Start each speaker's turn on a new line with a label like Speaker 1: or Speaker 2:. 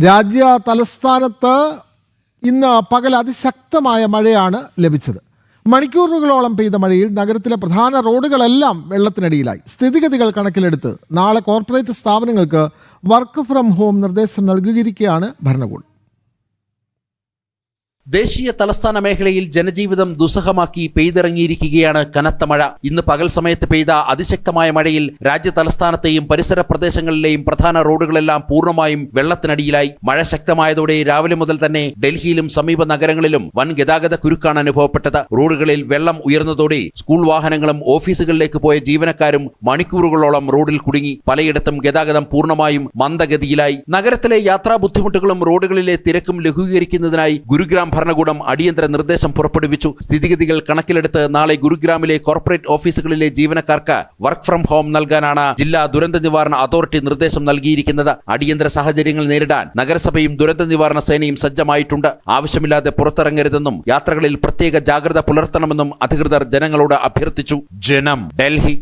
Speaker 1: രാജ്യ തലസ്ഥാനത്ത് ഇന്ന് പകൽ അതിശക്തമായ മഴയാണ് ലഭിച്ചത്. മണിക്കൂറുകളോളം പെയ്ത മഴയിൽ നഗരത്തിലെ പ്രധാന റോഡുകളെല്ലാം വെള്ളത്തിനടിയിലായി. സ്ഥിതിഗതികൾ കണക്കിലെടുത്ത് നാളെ കോർപ്പറേറ്റ് സ്ഥാപനങ്ങൾക്ക് വർക്ക് ഫ്രം ഹോം നിർദ്ദേശം നൽകിയിരിക്കുകയാണ് ഭരണകൂടം.
Speaker 2: ദേശീയ തലസ്ഥാന മേഖലയിൽ ജനജീവിതം ദുസ്സഹമാക്കി പെയ്തിറങ്ങിയിരിക്കുകയാണ് കനത്ത മഴ. ഇന്ന് പകൽ സമയത്ത് പെയ്ത അതിശക്തമായ മഴയിൽ രാജ്യ തലസ്ഥാനത്തെയും പരിസര പ്രദേശങ്ങളിലെയും പ്രധാന റോഡുകളെല്ലാം പൂർണ്ണമായും വെള്ളത്തിനടിയിലായി. മഴ ശക്തമായതോടെ രാവിലെ മുതൽ തന്നെ ഡൽഹിയിലും സമീപ നഗരങ്ങളിലും വൻ ഗതാഗത കുരുക്കാണ് അനുഭവപ്പെട്ടത്. റോഡുകളിൽ വെള്ളം ഉയർന്നതോടെ സ്കൂൾ വാഹനങ്ങളും ഓഫീസുകളിലേക്ക് പോയ ജീവനക്കാരും മണിക്കൂറുകളോളം റോഡിൽ കുടുങ്ങി. പലയിടത്തും ഗതാഗതം പൂർണ്ണമായും മന്ദഗതിയിലായി. നഗരത്തിലെ യാത്രാ ബുദ്ധിമുട്ടുകളും റോഡുകളിലെ തിരക്കും ലഘൂകരിക്കുന്നതിനായി ഗുരുഗ്രാം ഭരണകൂടം അടിയന്തര നിർദ്ദേശം പുറപ്പെടുവിച്ചു. സ്ഥിതിഗതികൾ കണക്കിലെടുത്ത് നാളെ ഗുരുഗ്രാമിലെ കോർപ്പറേറ്റ് ഓഫീസുകളിലെ ജീവനക്കാർക്ക് വർക്ക് ഫ്രം ഹോം നൽകാനാണ് ജില്ലാ ദുരന്ത നിവാരണ അതോറിറ്റി നിർദ്ദേശം നൽകിയിരിക്കുന്നത്. അടിയന്തര സാഹചര്യങ്ങൾ നേരിടാൻ നഗരസഭയും ദുരന്ത നിവാരണ സേനയും സജ്ജമായിട്ടുണ്ട്. ആവശ്യമില്ലാതെ പുറത്തിറങ്ങരുതെന്നും യാത്രകളിൽ പ്രത്യേക ജാഗ്രത പുലർത്തണമെന്നും അധികൃതർ ജനങ്ങളോട് അഭ്യർത്ഥിച്ചു. ജനം, ഡൽഹി.